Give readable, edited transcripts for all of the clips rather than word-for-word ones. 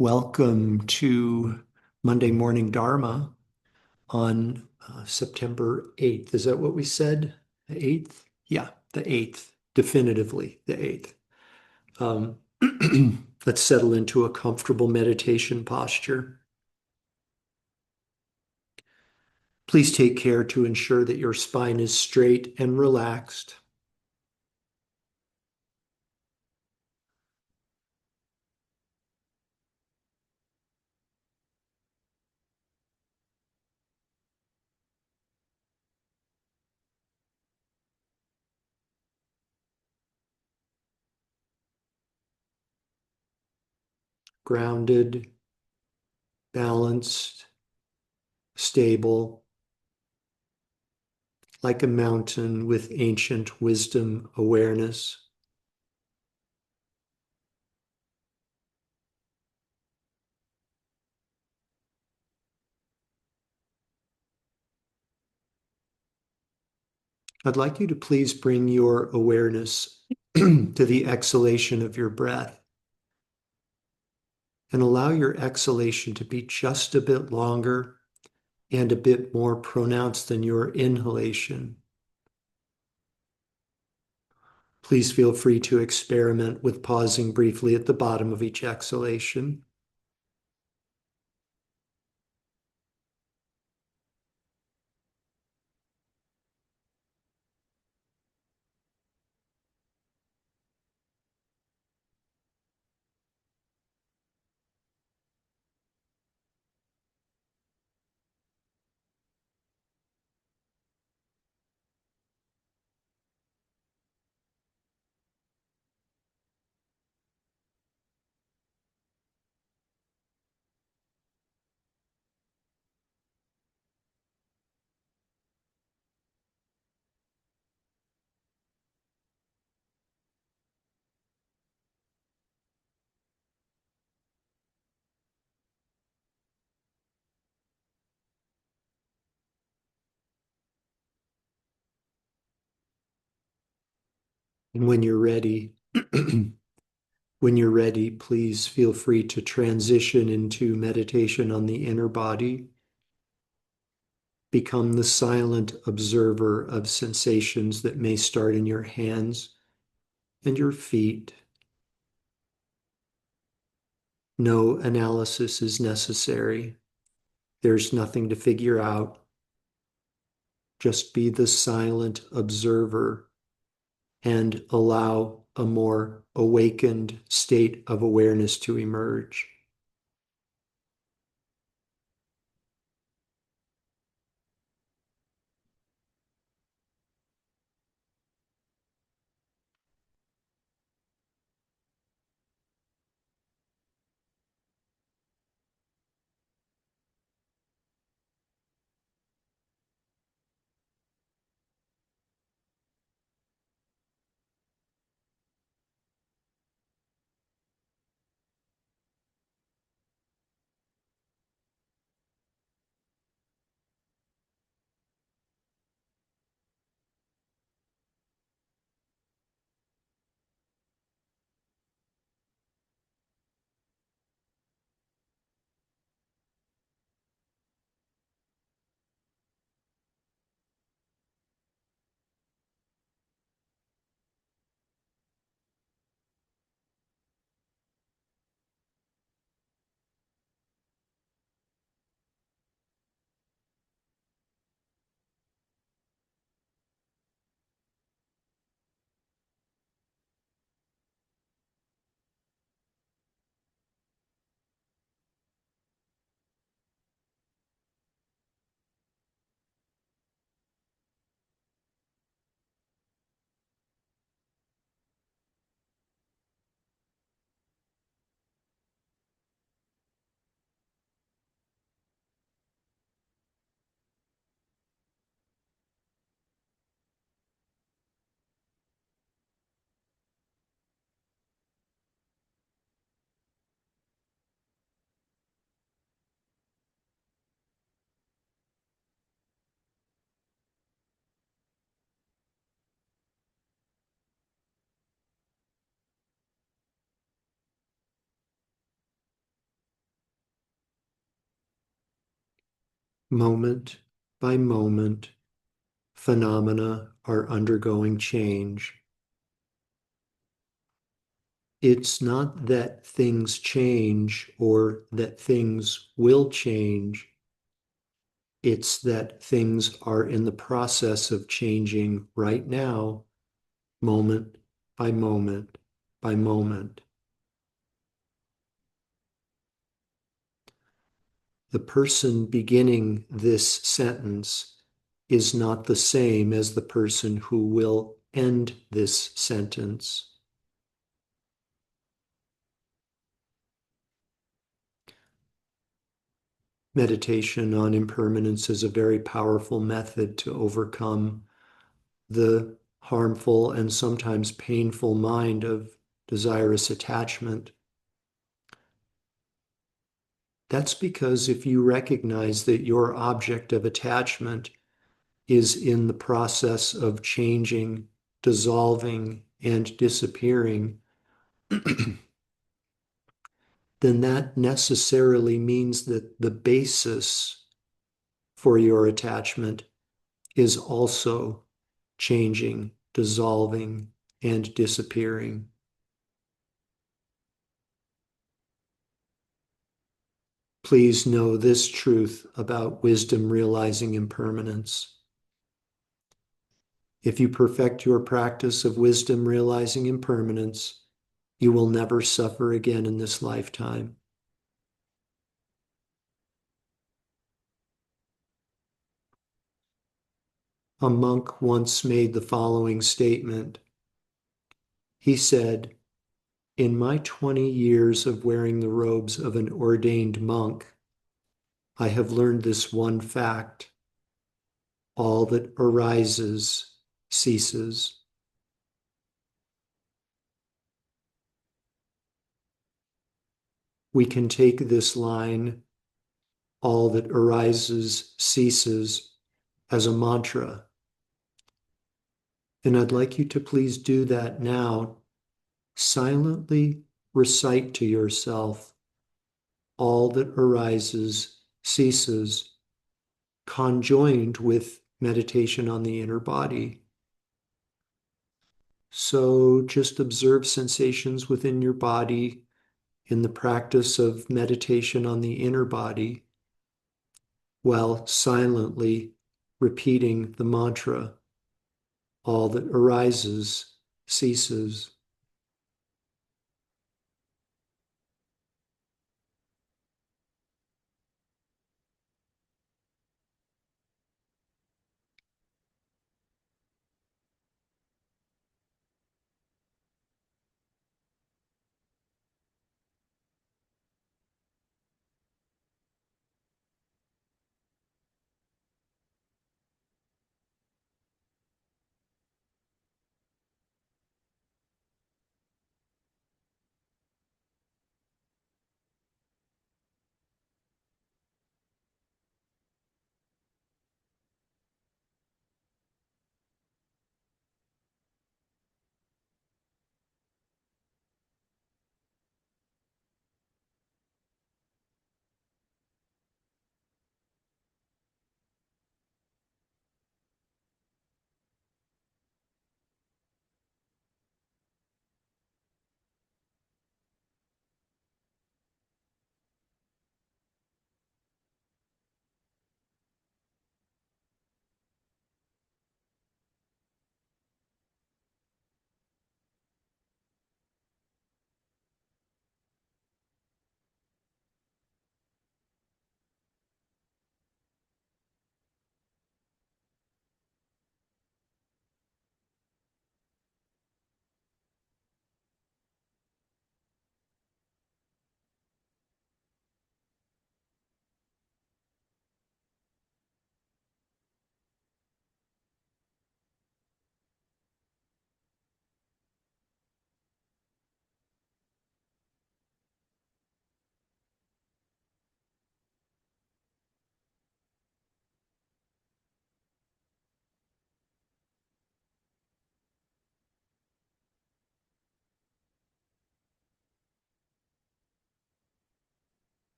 Welcome to Monday Morning Dharma on September 8th. Is that what we said? The 8th? Yeah, the 8th. Definitively the 8th. Um, let's settle into a comfortable meditation posture. Please take care to ensure that your spine is straight and relaxed. Grounded, balanced, stable, like a mountain with ancient wisdom awareness. I'd like you to please bring your awareness to the exhalation of your breath and allow your exhalation to be just a bit longer and a bit more pronounced than your inhalation. Please feel free to experiment with pausing briefly at the bottom of each exhalation. And when you're ready, please feel free to transition into meditation on the inner body. Become the silent observer of sensations that may start in your hands and your feet. No analysis is necessary. There's nothing to figure out. Just be the silent observer and allow a more awakened state of awareness to emerge. moment by moment, phenomena are undergoing change. It's not that things change or that things will change. It's that things are in the process of changing right now, moment by moment by moment. The person beginning this sentence is not the same as the person who will end this sentence. Meditation on impermanence is a very powerful method to overcome the harmful and sometimes painful mind of desirous attachment. That's because if you recognize that your object of attachment is in the process of changing, dissolving, and disappearing, then that necessarily means that the basis for your attachment is also changing, dissolving, and disappearing. Please know this truth about wisdom realizing impermanence. If you perfect your practice of wisdom realizing impermanence, you will never suffer again in this lifetime. A monk once made the following statement. He said, "In my 20 years of wearing the robes of an ordained monk, I have learned this one fact: all that arises ceases." We can take this line, "all that arises ceases," as a mantra. And I'd like you to please do that now. Silently recite to yourself, "all that arises ceases," conjoined with meditation on the inner body. So just observe sensations within your body in the practice of meditation on the inner body while silently repeating the mantra, "all that arises ceases."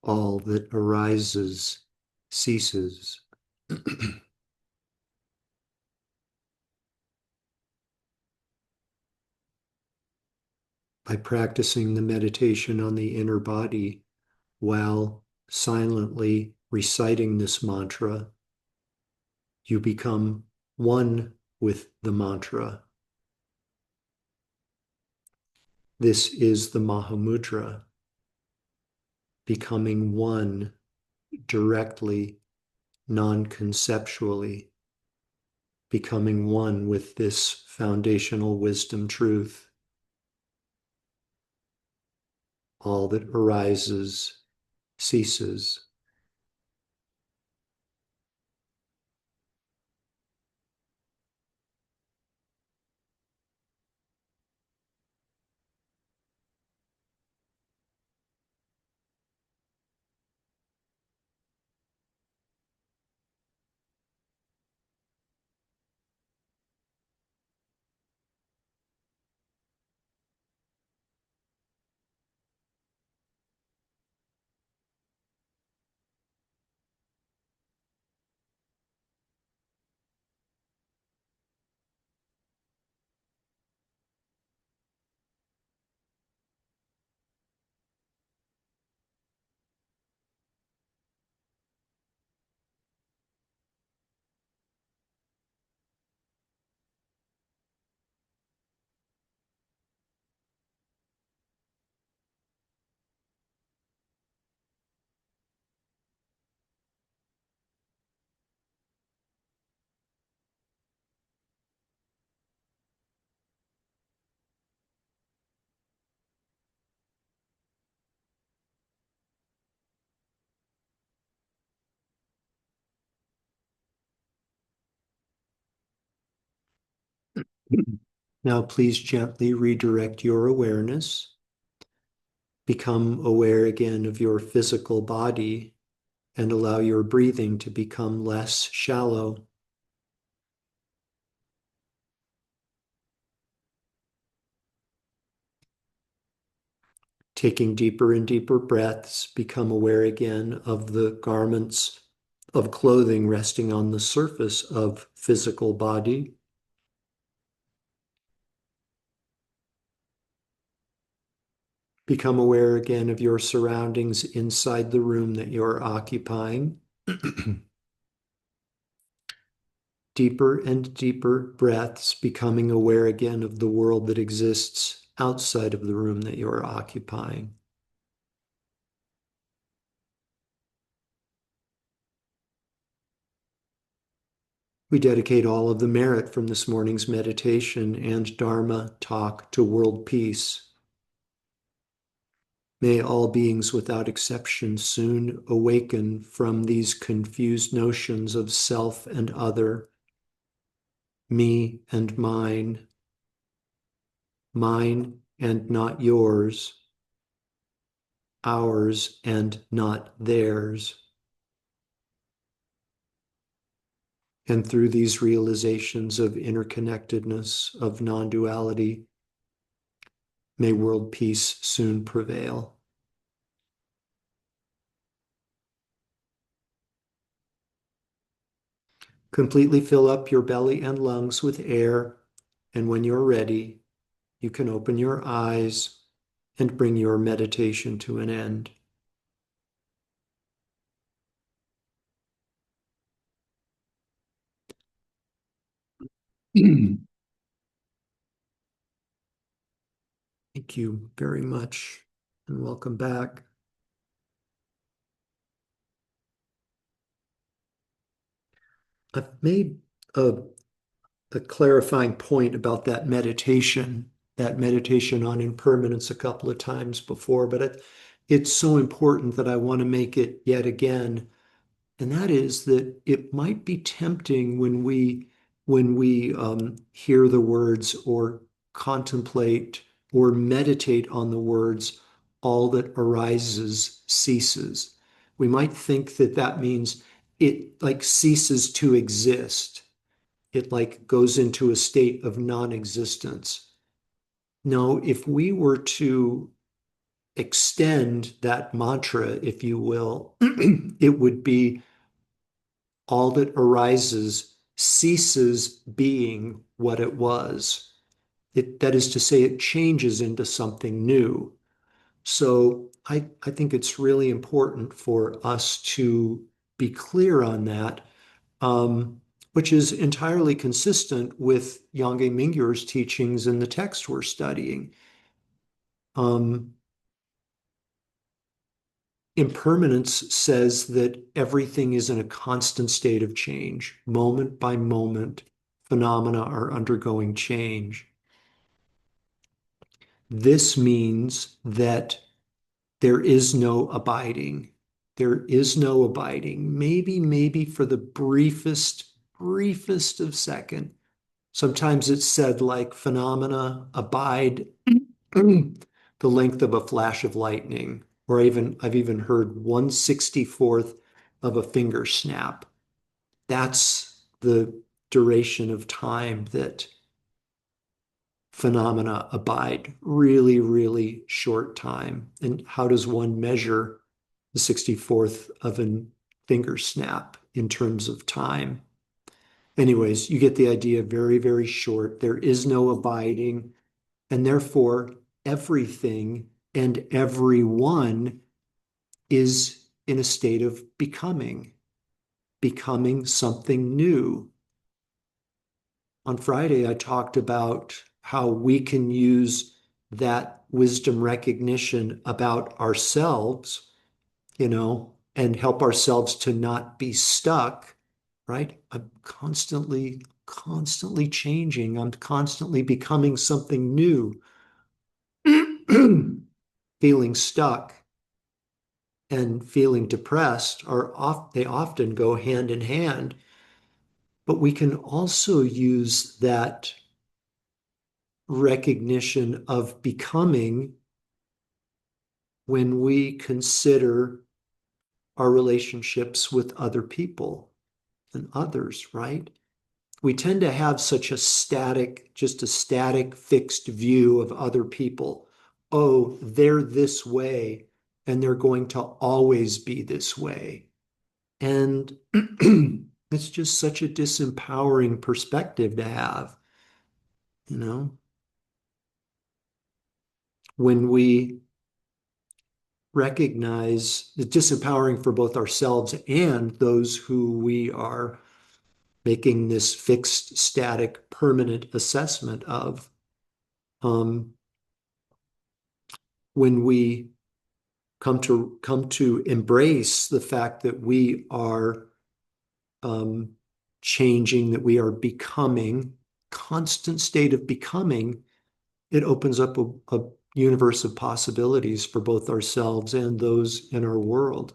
all that arises ceases. By practicing the meditation on the inner body while silently reciting this mantra, you become one with the mantra. This is the Mahamudra, becoming one directly, non-conceptually, becoming one with this foundational wisdom truth. All that arises ceases. Now, please gently redirect your awareness. Become aware again of your physical body and allow your breathing to become less shallow. Taking deeper and deeper breaths, become aware again of the garments of clothing resting on the surface of physical body. Become aware again of your surroundings inside the room that you're occupying. Deeper and deeper breaths, becoming aware again of the world that exists outside of the room that you're occupying. We dedicate all of the merit from this morning's meditation and Dharma talk to world peace. May all beings without exception soon awaken from these confused notions of self and other, me and mine and not yours, ours and not theirs. And through these realizations of interconnectedness, of non-duality, may world peace soon prevail. Completely fill up your belly and lungs with air, and when you're ready, you can open your eyes and bring your meditation to an end. Thank you very much, and welcome back. I've made a clarifying point about that meditation on impermanence a couple of times before, but it's so important that I want to make it yet again. And that is that it might be tempting when we hear the words or contemplate or meditate on the words, all that arises ceases. We might think that that means it like ceases to exist. It like goes into a state of non-existence. No, if we were to extend that mantra, if you will, it would be all that arises ceases being what it was. That is to say, it changes into something new. So I think it's really important for us to be clear on that, which is entirely consistent with Yangye Mingyur's teachings in the text we're studying. Impermanence says that everything is in a constant state of change. Moment by moment, phenomena are undergoing change. This means that there is no abiding. There is no abiding. Maybe for the briefest of second. Sometimes it's said like phenomena abide the length of a flash of lightning, or I've even heard 1/64th of a finger snap. That's the duration of time that phenomena abide. Really, really short time. And how does one measure the 64th of a finger snap in terms of time? Anyways, you get the idea. Very, very short. There is no abiding, and therefore everything and everyone is in a state of becoming something new. On Friday, I talked about how we can use that wisdom recognition about ourselves, and help ourselves to not be stuck, right? I'm constantly changing. I'm constantly becoming something new. Feeling stuck and feeling depressed they often go hand in hand, but we can also use that recognition of becoming when we consider our relationships with other people and others, right? We tend to have such just a static, fixed view of other people. Oh, they're this way, and they're going to always be this way. And it's just such a disempowering perspective to have, you know? When we recognize it's disempowering for both ourselves and those who we are making this fixed, static, permanent assessment of. When we come to embrace the fact that we are changing, that we are becoming, constant state of becoming, it opens up a universe of possibilities for both ourselves and those in our world.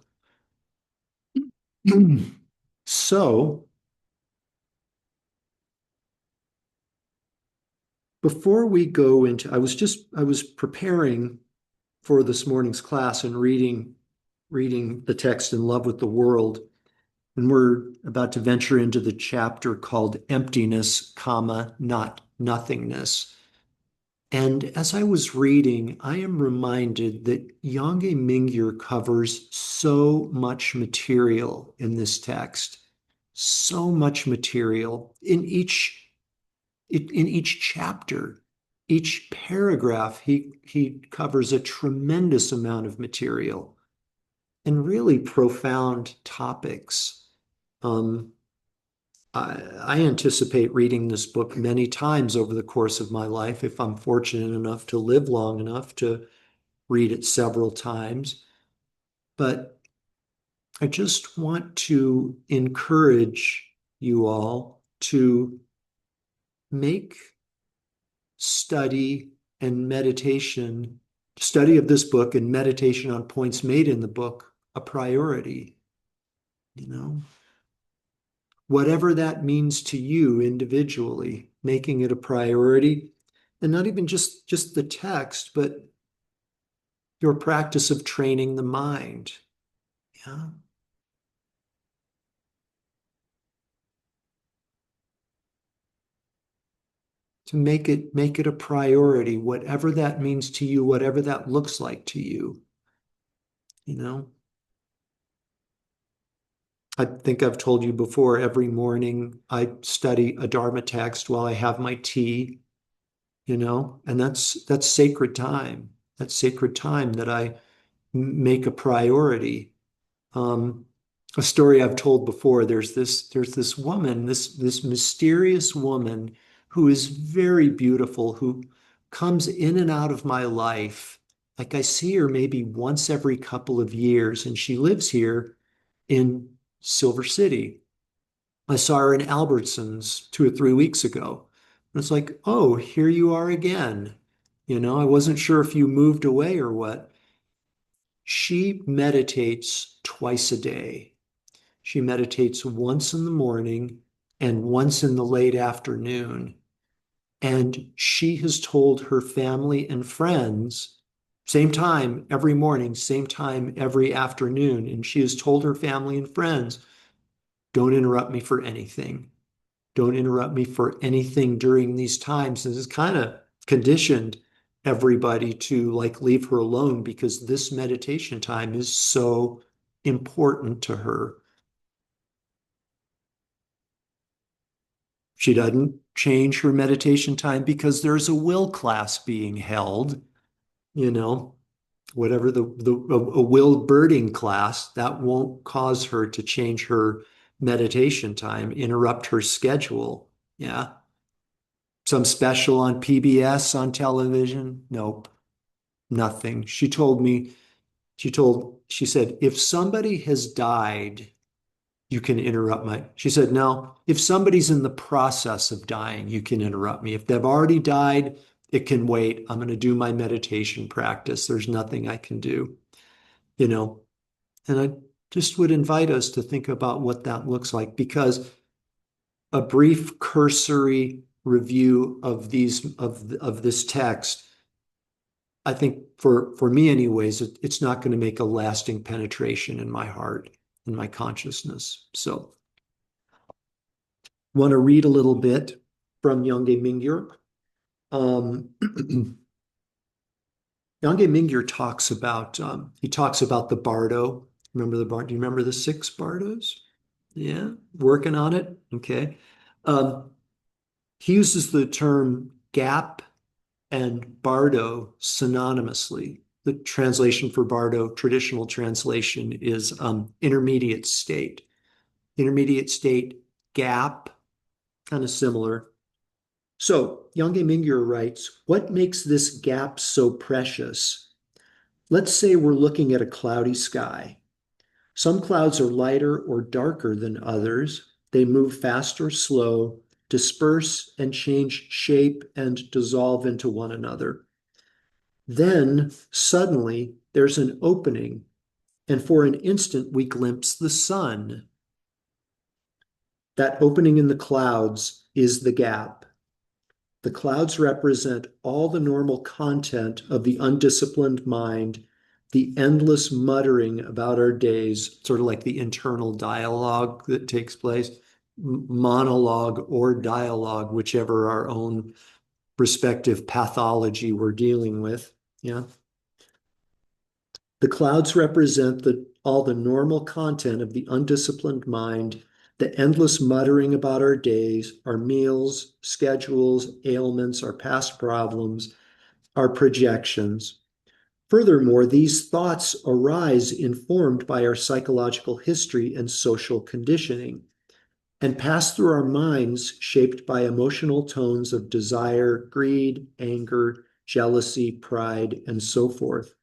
So, before we go into, I was preparing for this morning's class and reading the text In Love with the World. And we're about to venture into the chapter called Emptiness, Not Nothingness. And as I was reading, I am reminded that Yangye Mingyur covers so much material in this text, so much material in each chapter, each paragraph. He covers a tremendous amount of material and really profound topics. I anticipate reading this book many times over the course of my life, if I'm fortunate enough to live long enough to read it several times. But I just want to encourage you all to make study and meditation, study of this book and meditation on points made in the book, a priority. Whatever that means to you individually, making it a priority, and not even just the text, but your practice of training the mind. Yeah. to make it a priority, whatever that means to you, whatever that looks like to you, you know. I think I've told you before, every morning I study a Dharma text while I have my tea, and that's sacred time. That's sacred time that I make a priority. Um, a story I've told before, there's this woman, this mysterious woman who is very beautiful, who comes in and out of my life. Like I see her maybe once every couple of years, and she lives here in Silver City. I saw her in Albertsons 2 or 3 weeks ago. And it's like, oh, here you are again. I wasn't sure if you moved away or what. She meditates twice a day. She meditates once in the morning and once in the late afternoon. And she has told her family and friends, same time every morning, same time every afternoon. And she has told her family and friends, don't interrupt me for anything. Don't interrupt me for anything during these times. This is kind of conditioned everybody to like leave her alone because this meditation time is so important to her. She doesn't change her meditation time because there's a will class being held, you know, whatever a will birding class, that won't cause her to change her meditation time, interrupt her schedule. Yeah. Some special on PBS on television? Nope, nothing. She said, if somebody has died, you can interrupt she said, no, if somebody's in the process of dying, you can interrupt me. If they've already died, it can wait. I'm going to do my meditation practice. There's nothing I can do, you know. And I just would invite us to think about what that looks like, because a brief cursory review of this text, I think for me anyways, it's not going to make a lasting penetration in my heart, in my consciousness. So want to read a little bit from Yongey Mingyur. Yongey Mingyur talks about the bardo. Remember the bardo? Do you remember the 6 bardos? Yeah, working on it. Okay. Um, he uses the term gap and bardo synonymously. The translation for bardo, traditional translation, is intermediate state. Intermediate state, gap, kind of similar. So Yongey Mingyur writes, what makes this gap so precious? Let's say we're looking at a cloudy sky. Some clouds are lighter or darker than others. They move fast or slow, disperse and change shape and dissolve into one another. Then suddenly there's an opening, and for an instant we glimpse the sun. That opening in the clouds is the gap. The clouds represent all the normal content of the undisciplined mind, the endless muttering about our days, sort of like the internal dialogue that takes place, monologue or dialogue, whichever our own respective pathology we're dealing with. Yeah. The clouds represent all the normal content of the undisciplined mind, the endless muttering about our days, our meals, schedules, ailments, our past problems, our projections. Furthermore, these thoughts arise informed by our psychological history and social conditioning, and pass through our minds shaped by emotional tones of desire, greed, anger, jealousy, pride, and so forth.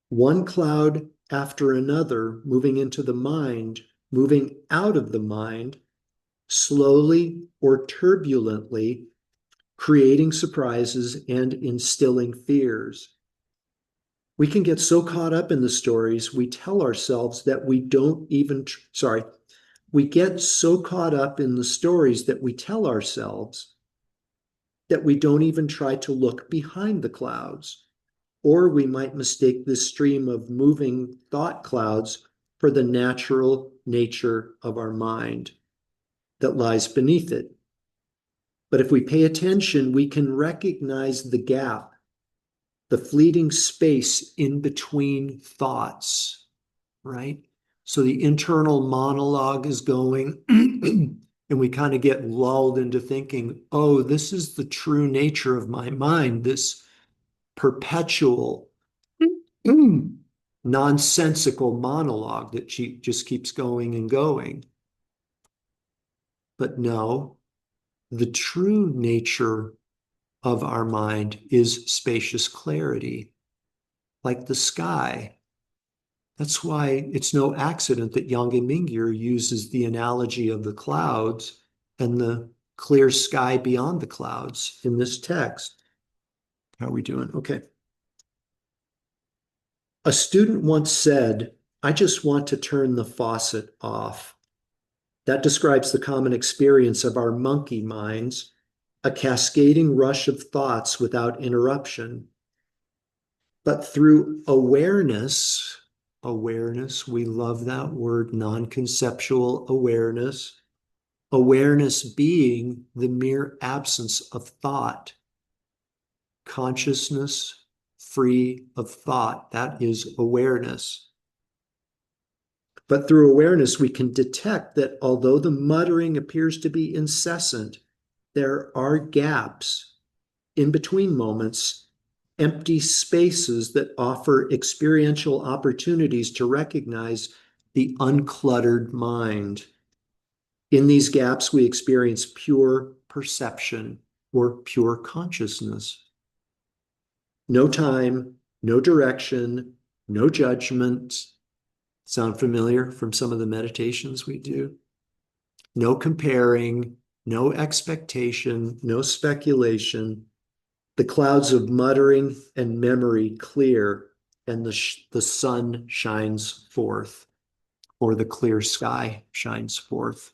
One cloud after another moving into the mind, moving out of the mind, slowly or turbulently, creating surprises and instilling fears. We can get so caught up in the stories we tell ourselves that we don't even, we get so caught up in the stories that we tell ourselves that we don't even try to look behind the clouds. Or we might mistake this stream of moving thought clouds for the natural nature of our mind that lies beneath it. But if we pay attention, we can recognize the gap, the fleeting space in between thoughts, right? So the internal monologue is going, and we kind of get lulled into thinking, oh, this is the true nature of my mind, this perpetual, nonsensical monologue that she just keeps going and going. But no, the true nature of our mind is spacious clarity, like the sky. That's why it's no accident that Yange Mingyur uses the analogy of the clouds and the clear sky beyond the clouds in this text. How are we doing? Okay. A student once said, I just want to turn the faucet off. That describes the common experience of our monkey minds, a cascading rush of thoughts without interruption. But through awareness, we love that word, non-conceptual awareness, awareness being the mere absence of thought, consciousness free of thought, that is awareness. But through awareness, we can detect that although the muttering appears to be incessant, there are gaps in between moments, empty spaces that offer experiential opportunities to recognize the uncluttered mind. In these gaps, we experience pure perception or pure consciousness. No time, no direction, no judgment. Sound familiar from some of the meditations we do? No comparing, no expectation, no speculation. The clouds of muttering and memory clear, and the sun shines forth, or the clear sky shines forth.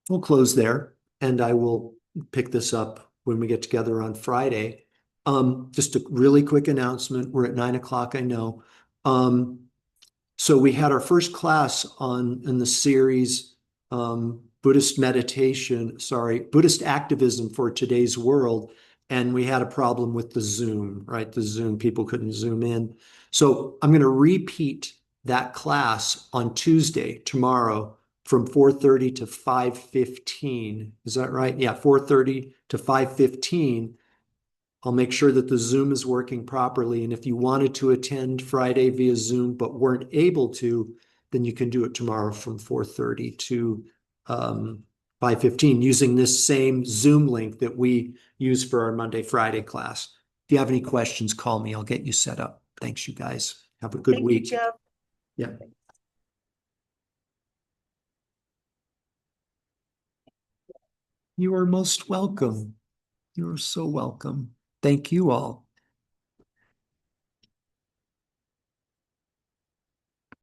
We'll close there, and I will pick this up when we get together on Friday. Just a really quick announcement. We're at 9 o'clock, I know. So we had our first class in the series, Buddhist activism for today's world. And we had a problem with the Zoom, right? The Zoom, people couldn't Zoom in. So I'm going to repeat that class on Tuesday, tomorrow, from 4:30 to 5:15. Is that right? Yeah, 4:30 to 5:15. I'll make sure that the Zoom is working properly. And if you wanted to attend Friday via Zoom but weren't able to, then you can do it tomorrow from 4:30 to 5:15 using this same Zoom link that we use for our Monday, Friday class. If you have any questions, call me. I'll get you set up. Thanks, you guys. Have a good week. Thank you, Jeff. Yeah. You are most welcome. You are so welcome. Thank you all.